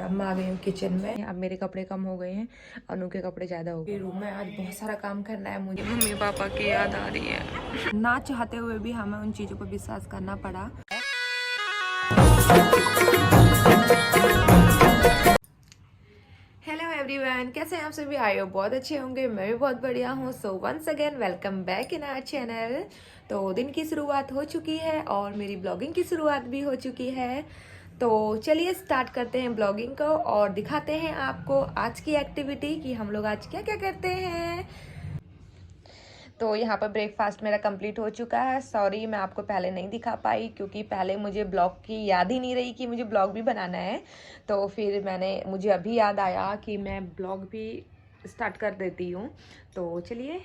अब मैं आ गई हूँ किचन में। अब मेरे कपड़े कम हो गए हैं, अनु के कपड़े ज़्यादा हो गए। रूम में आज बहुत सारा काम करना है मुझे। मम्मी पापा की याद आ रही है। ना चाहते हुए भी हमें उन चीज़ों पर विश्वास करना पड़ा। हेलो एवरीवन, कैसे हैं आप सभी? आए हो बहुत अच्छे होंगे, मैं भी बहुत बढ़िया हूँ। So once again welcome back in our channel. तो दिन की शुरुआत हो चुकी है और मेरी ब्लॉगिंग की शुरुआत भी हो चुकी है। तो चलिए स्टार्ट करते हैं ब्लॉगिंग को और दिखाते हैं आपको आज की एक्टिविटी कि हम लोग आज क्या क्या करते हैं। तो यहाँ पर ब्रेकफास्ट मेरा कंप्लीट हो चुका है। सॉरी मैं आपको पहले नहीं दिखा पाई क्योंकि पहले मुझे ब्लॉग की याद ही नहीं रही कि मुझे ब्लॉग भी बनाना है। तो फिर मुझे अभी याद आया कि मैं ब्लॉग भी स्टार्ट कर देती हूँ। तो चलिए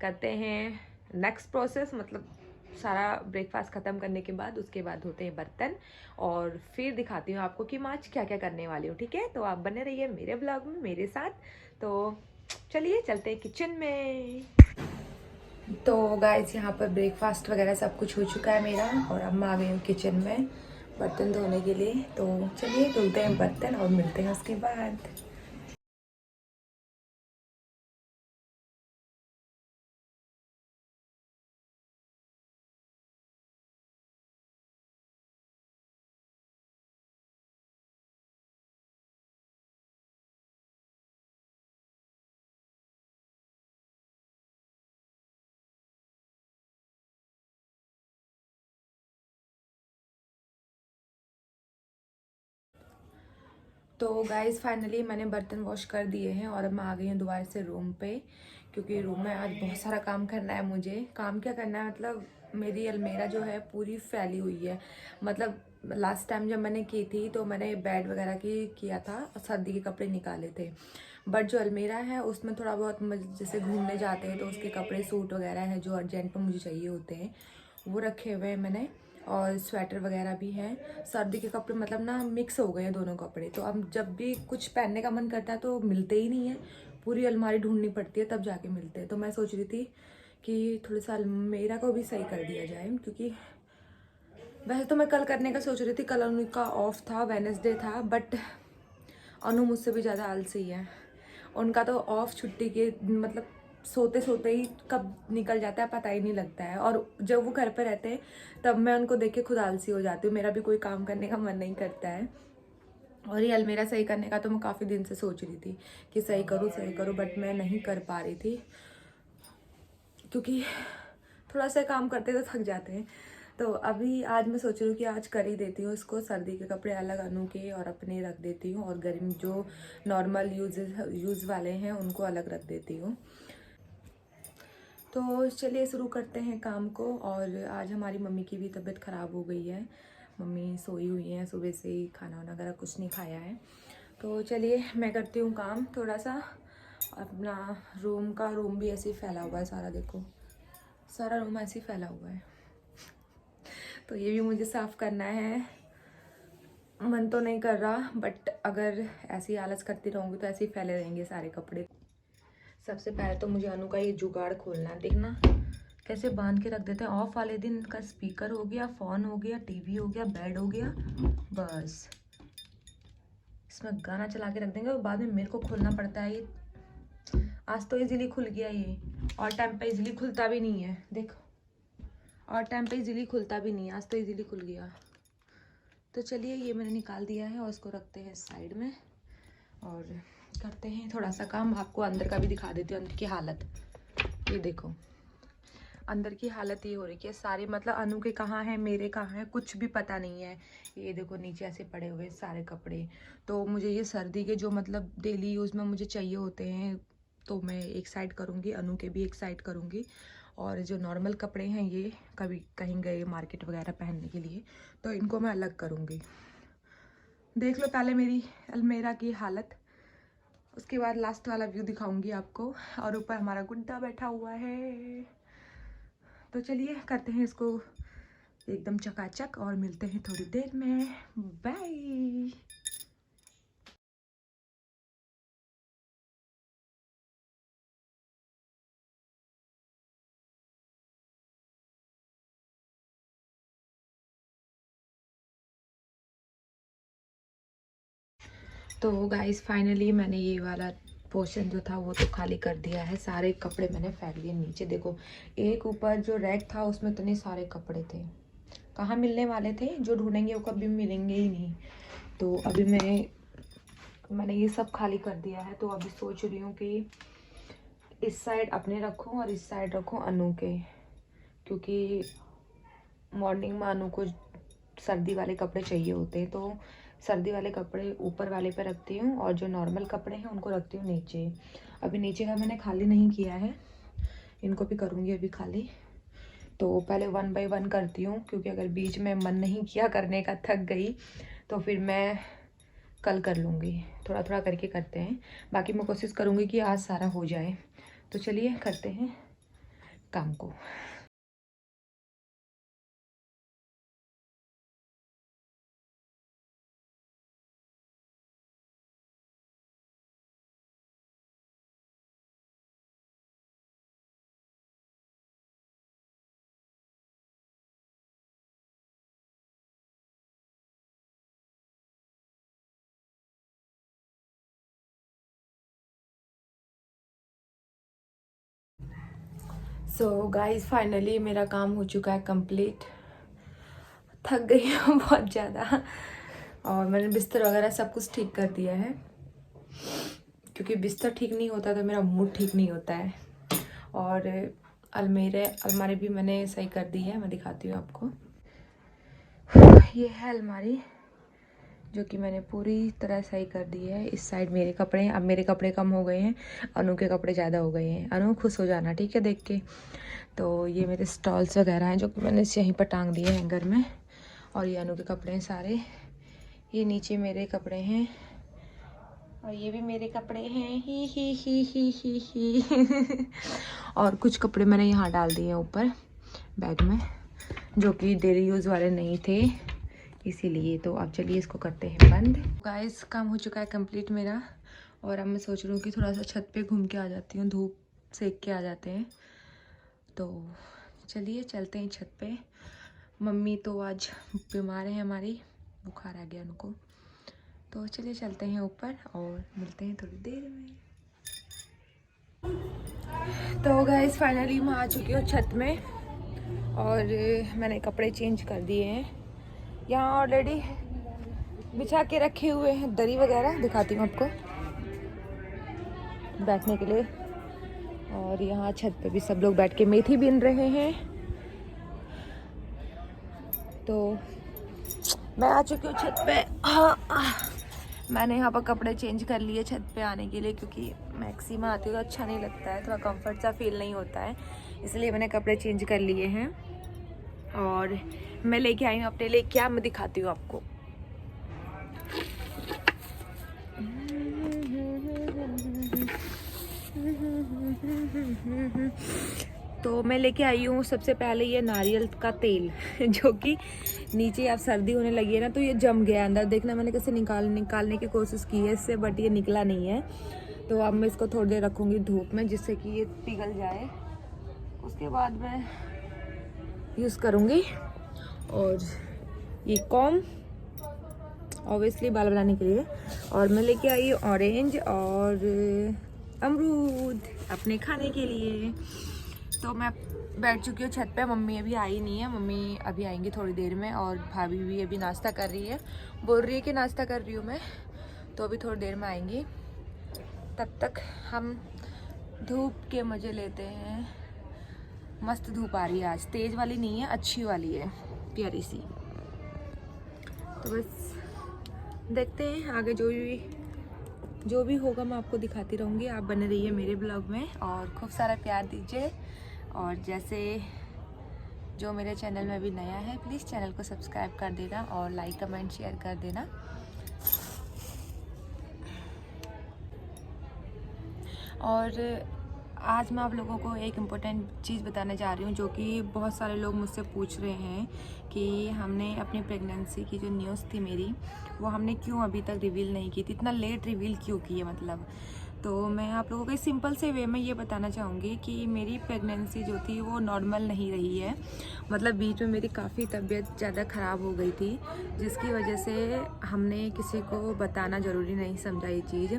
करते हैं नेक्स्ट प्रोसेस, मतलब सारा ब्रेकफास्ट ख़त्म करने के बाद उसके बाद होते हैं बर्तन और फिर दिखाती हूँ आपको कि मैं आज क्या क्या करने वाली हूँ। ठीक है, तो आप बने रहिए मेरे ब्लॉग में मेरे साथ। तो चलिए चलते हैं किचन में। तो गाइस यहाँ पर ब्रेकफास्ट वगैरह सब कुछ हो चुका है मेरा और अब मैं आ गई हूँ किचन में बर्तन धोने के लिए। तो चलिए धुलते हैं बर्तन और मिलते हैं उसके बाद। तो गाइस फाइनली मैंने बर्तन वॉश कर दिए हैं और अब मैं आ गई हूँ दोबारा से रूम पे क्योंकि रूम में आज बहुत सारा काम करना है मुझे। काम क्या करना है, मतलब मेरी अलमीरा जो है पूरी फैली हुई है। मतलब लास्ट टाइम जब मैंने की थी तो मैंने बेड वगैरह की किया था और सर्दी के कपड़े निकाले थे। बट जो अलमीरा है उसमें थोड़ा बहुत जैसे घूमने जाते हैं तो उसके कपड़े सूट वगैरह हैं जो अर्जेंट में मुझे चाहिए होते हैं वो रखे हुए हैं मैंने। और स्वेटर वगैरह भी है। सर्दी के कपड़े मतलब ना मिक्स हो गए हैं दोनों कपड़े, तो अब जब भी कुछ पहनने का मन करता है तो मिलते ही नहीं है। पूरी अलमारी ढूंढनी पड़ती है तब जाके मिलते हैं। तो मैं सोच रही थी कि थोड़ा सा अलमीरा को भी सही कर दिया जाए क्योंकि वैसे तो मैं कल करने का सोच रही थी। कल उनका ऑफ था, वेडनेसडे था, बट अनु मुझसे भी ज़्यादा आलसी है। उनका तो ऑफ छुट्टी के मतलब सोते सोते ही कब निकल जाता है पता ही नहीं लगता है। और जब वो घर पे रहते हैं तब मैं उनको देख के खुद आलसी हो जाती हूँ, मेरा भी कोई काम करने का मन नहीं करता है। और ये अलमीरा सही करने का तो मैं काफ़ी दिन से सोच रही थी कि सही करूँ बट मैं नहीं कर पा रही थी क्योंकि थोड़ा सा काम करते तो थक जाते हैं। तो अभी आज मैं सोच रही हूँ कि आज कर ही देती हूँ इसको। सर्दी के कपड़े अलग अनु के और अपने रख देती हूँ और गर्मी जो नॉर्मल यूज़ वाले हैं उनको अलग रख देती हूँ। तो चलिए शुरू करते हैं काम को। और आज हमारी मम्मी की भी तबीयत ख़राब हो गई है। मम्मी सोई हुई हैं, सुबह से ही खाना वाना वगैरह कुछ नहीं खाया है। तो चलिए मैं करती हूँ काम थोड़ा सा। अपना रूम भी ऐसे ही फैला हुआ है सारा, देखो सारा रूम ऐसे ही फैला हुआ है। तो ये भी मुझे साफ़ करना है। मन तो नहीं कर रहा बट अगर ऐसी आलस करती रहूँगी तो ऐसे ही फैले रहेंगे सारे कपड़े। सबसे पहले तो मुझे अनु का ये जुगाड़ खोलना है। देखना कैसे बांध के रख देते हैं। ऑफ वाले दिन का स्पीकर हो गया, फ़ोन हो गया, टीवी हो गया, बेड हो गया, बस इसमें गाना चला के रख देंगे और बाद में मेरे को खोलना पड़ता है ये। आज तो इजीली खुल गया ये, और टाइम पे इजीली खुलता भी नहीं है। देखो और टाइम पे इजीली खुलता भी नहीं है, आज तो इजीली खुल गया। तो चलिए ये मैंने निकाल दिया है और इसको रखते हैं साइड में और करते हैं थोड़ा सा काम। आपको अंदर का भी दिखा देती हूँ, अंदर की हालत ये देखो। अंदर की हालत ये हो रही है सारी, मतलब अनु के कहाँ है मेरे कहाँ है कुछ भी पता नहीं है। ये देखो नीचे ऐसे पड़े हुए सारे कपड़े। तो मुझे ये सर्दी के जो मतलब डेली यूज़ में मुझे चाहिए होते हैं तो मैं एक साइड करूँगी, अनु के भी एक साइड करूँगी। और जो नॉर्मल कपड़े हैं ये कभी कहीं गए मार्केट वगैरह पहनने के लिए तो इनको मैं अलग करूँगी। देख लो पहले मेरी अलमीरा की हालत, उसके बाद लास्ट वाला व्यू दिखाऊंगी आपको। और ऊपर हमारा गुड्डा बैठा हुआ है। तो चलिए करते हैं इसको एकदम चकाचक और मिलते हैं थोड़ी देर में। बाय। तो गाइस फाइनली मैंने ये वाला पोर्शन जो था वो तो खाली कर दिया है। सारे कपड़े मैंने फेंक दिए नीचे। देखो एक ऊपर जो रैक था उसमें इतने सारे कपड़े थे, कहाँ मिलने वाले थे, जो ढूंढेंगे वो कभी मिलेंगे ही नहीं। तो अभी मैंने ये सब खाली कर दिया है। तो अभी सोच रही हूँ कि इस साइड अपने रखूँ और इस साइड रखूँ अनु के, क्योंकि मॉर्निंग में अनु को सर्दी वाले कपड़े चाहिए होते हैं। तो सर्दी वाले कपड़े ऊपर वाले पे रखती हूँ और जो नॉर्मल कपड़े हैं उनको रखती हूँ नीचे। अभी नीचे का मैंने खाली नहीं किया है, इनको भी करूँगी अभी खाली। तो पहले 1 बाय 1 करती हूँ, क्योंकि अगर बीच में मन नहीं किया करने का, थक गई, तो फिर मैं कल कर लूँगी। थोड़ा थोड़ा करके करते हैं। बाकी मैं कोशिश करूँगी कि आज सारा हो जाए। तो चलिए करते हैं काम को। सो गाइस फाइनली मेरा काम हो चुका है कंप्लीट। थक गई हूँ बहुत ज़्यादा, और मैंने बिस्तर वगैरह सब कुछ ठीक कर दिया है, क्योंकि बिस्तर ठीक नहीं होता तो मेरा मूड ठीक नहीं होता है। और अलमारी भी मैंने सही कर दी है, मैं दिखाती हूँ आपको। ये है अलमारी जो कि मैंने पूरी तरह सही कर दी है। इस साइड मेरे कपड़े हैं, अब मेरे कपड़े कम हो गए हैं, अनु के कपड़े ज़्यादा हो गए हैं। अनु खुश हो जाना, ठीक है, देख के। तो ये मेरे स्टॉल्स वगैरह हैं जो कि मैंने यहीं पर टांग दिए हैंगर में, और ये अनु के कपड़े हैं सारे। ये नीचे मेरे कपड़े हैं और ये भी मेरे कपड़े हैं, ही। और कुछ कपड़े मैंने यहाँ डाल दिए हैं ऊपर बैग में, जो कि डेली यूज़ वाले नहीं थे इसीलिए। तो अब चलिए इसको करते हैं बंद। गाइस काम हो चुका है कंप्लीट मेरा, और अब मैं सोच रही हूँ कि थोड़ा सा छत पे घूम के आ जाती हूँ, धूप सेक के आ जाते हैं। तो चलिए चलते हैं छत पे। मम्मी तो आज बीमार है हमारी, बुखार आ गया उनको। तो चलिए चलते हैं ऊपर और मिलते हैं थोड़ी देर में। तो गाइस फाइनली मैं आ चुकी हूँ छत में, और मैंने कपड़े चेंज कर दिए हैं। यहाँ ऑलरेडी बिछा के रखे हुए हैं दरी वगैरह, दिखाती हूँ आपको, बैठने के लिए। और यहाँ छत पे भी सब लोग बैठ के मेथी बीन रहे हैं। तो मैं आ चुकी हूँ छत पे। मैंने यहाँ पर कपड़े चेंज कर लिए छत पे आने के लिए, क्योंकि मैक्सी में आती हूँ तो अच्छा नहीं लगता है, थोड़ा कंफर्ट सा फील नहीं होता है, इसलिए मैंने कपड़े चेंज कर लिए हैं। और मैं लेके आई हूँ अपने लिए क्या, मैं दिखाती हूँ आपको। तो मैं लेके आई हूँ सबसे पहले ये नारियल का तेल जो कि नीचे अब सर्दी होने लगी है ना, तो ये जम गया अंदर। देखना मैंने कैसे निकालने की कोशिश की है इससे, बट ये निकला नहीं है। तो अब मैं इसको थोड़ी देर रखूँगी धूप में, जिससे कि ये पिघल जाए, उसके बाद मैं यूज़ करूँगी। और ये कॉम ऑब्वियसली बाल बनाने के लिए। और मैं लेके आई ऑरेंज और अमरूद अपने खाने के लिए। तो मैं बैठ चुकी हूँ छत पे, मम्मी अभी आई नहीं है, मम्मी अभी आएंगी थोड़ी देर में। और भाभी भी अभी नाश्ता कर रही है, बोल रही है कि नाश्ता कर रही हूँ मैं, तो अभी थोड़ी देर में आएंगी। तब तक हम धूप के मज़े लेते हैं। मस्त धूप आ रही है आज, तेज़ वाली नहीं है, अच्छी वाली है, प्यारी सी। तो बस देखते हैं आगे जो भी होगा मैं आपको दिखाती रहूँगी। आप बने रहिए मेरे ब्लॉग में और खूब सारा प्यार दीजिए। और जैसे जो मेरे चैनल में भी नया है, प्लीज़ चैनल को सब्सक्राइब कर देना और लाइक कमेंट शेयर कर देना। और आज मैं आप लोगों को एक इम्पोर्टेंट चीज़ बताने जा रही हूँ, जो कि बहुत सारे लोग मुझसे पूछ रहे हैं कि हमने अपनी प्रेगनेंसी की जो न्यूज़ थी मेरी, वो हमने क्यों अभी तक रिवील नहीं की थी, इतना लेट रिवील क्यों की है मतलब। तो मैं आप लोगों को सिंपल से वे में ये बताना चाहूँगी कि मेरी प्रेगनेंसी जो थी वो नॉर्मल नहीं रही है। मतलब बीच में मेरी काफ़ी तबीयत ज़्यादा ख़राब हो गई थी, जिसकी वजह से हमने किसी को बताना ज़रूरी नहीं समझा ये चीज़।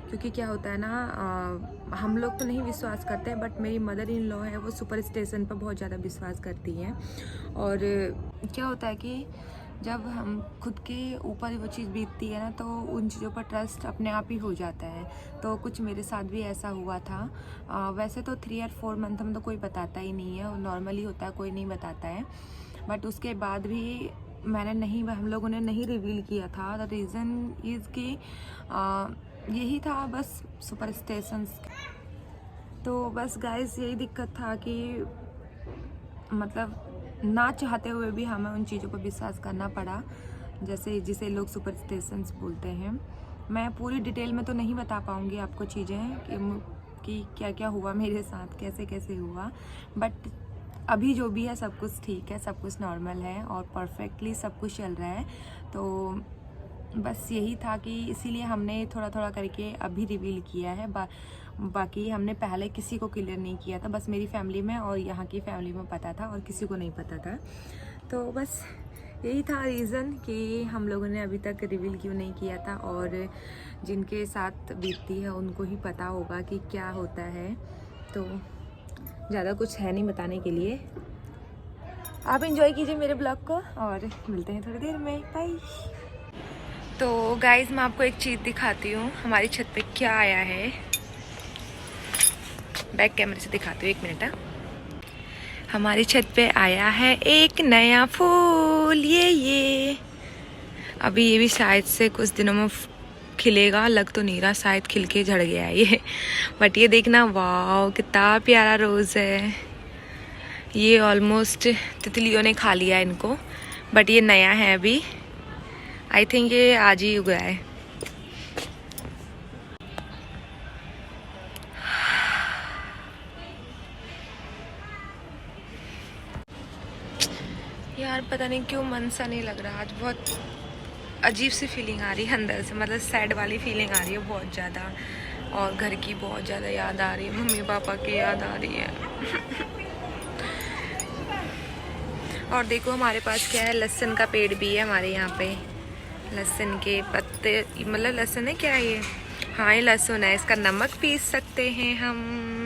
क्योंकि क्या होता है ना, हम लोग तो नहीं विश्वास करते, बट मेरी मदर इन लॉ है वो सुपरस्टिशन पर बहुत ज़्यादा विश्वास करती हैं। और क्या होता है कि जब हम खुद के ऊपर वो चीज़ बीतती है ना, तो उन चीज़ों पर ट्रस्ट अपने आप ही हो जाता है। तो कुछ मेरे साथ भी ऐसा हुआ था। वैसे तो 3 या 4 मंथ में तो कोई बताता ही नहीं है, नॉर्मली होता है, कोई नहीं बताता है। बट उसके बाद भी हम लोगों ने नहीं रिवील किया था। द रीज़न इज़ कि यही था बस सुपरस्टिशंस। तो बस गाइस यही दिक्कत था कि मतलब ना चाहते हुए भी हमें उन चीज़ों पर विश्वास करना पड़ा, जैसे जिसे लोग सुपरस्टिशंस बोलते हैं। मैं पूरी डिटेल में तो नहीं बता पाऊँगी आपको चीज़ें कि क्या क्या हुआ मेरे साथ, कैसे कैसे हुआ। बट अभी जो भी है सब कुछ ठीक है, सब कुछ नॉर्मल है और परफेक्टली सब कुछ चल रहा है। तो बस यही था कि इसीलिए हमने थोड़ा थोड़ा करके अभी रिवील किया है। बाकी हमने पहले किसी को क्लियर नहीं किया था, बस मेरी फैमिली में और यहाँ की फैमिली में पता था और किसी को नहीं पता था। तो बस यही था रीज़न कि हम लोगों ने अभी तक रिवील क्यों नहीं किया था। और जिनके साथ बीतती है उनको ही पता होगा कि क्या होता है। तो ज़्यादा कुछ है नहीं बताने के लिए। आप एंजॉय कीजिए मेरे ब्लॉग को और मिलते हैं थोड़ी देर में। बाय। तो गाइज मैं आपको एक चीज़ दिखाती हूँ, हमारी छत पे क्या आया है। बैक कैमरे से दिखाती हूँ, 1 मिनट। हमारी छत पे आया है एक नया फूल। ये अभी ये भी शायद से कुछ दिनों में खिलेगा, लग तो नहीं रहा, शायद खिल के झड़ गया है ये। बट ये देखना, वाह कितना प्यारा रोज़ है। ये ऑलमोस्ट तितलियों ने खा लिया इनको, बट ये नया है अभी। आई थिंक ये आज ही उगा है। यार पता नहीं क्यों मन सा नहीं लग रहा आज, बहुत अजीब सी फीलिंग आ रही है अंदर से, मतलब सैड वाली फीलिंग आ रही है बहुत ज़्यादा। और घर की बहुत ज़्यादा याद आ रही है, मम्मी पापा की याद आ रही है। और देखो हमारे पास क्या है, लहसुन का पेड़ भी है हमारे यहाँ पे। लहसुन के पत्ते, मतलब लहसुन है क्या ये? हाँ ये लहसुन है, इसका नमक पीस सकते हैं हम।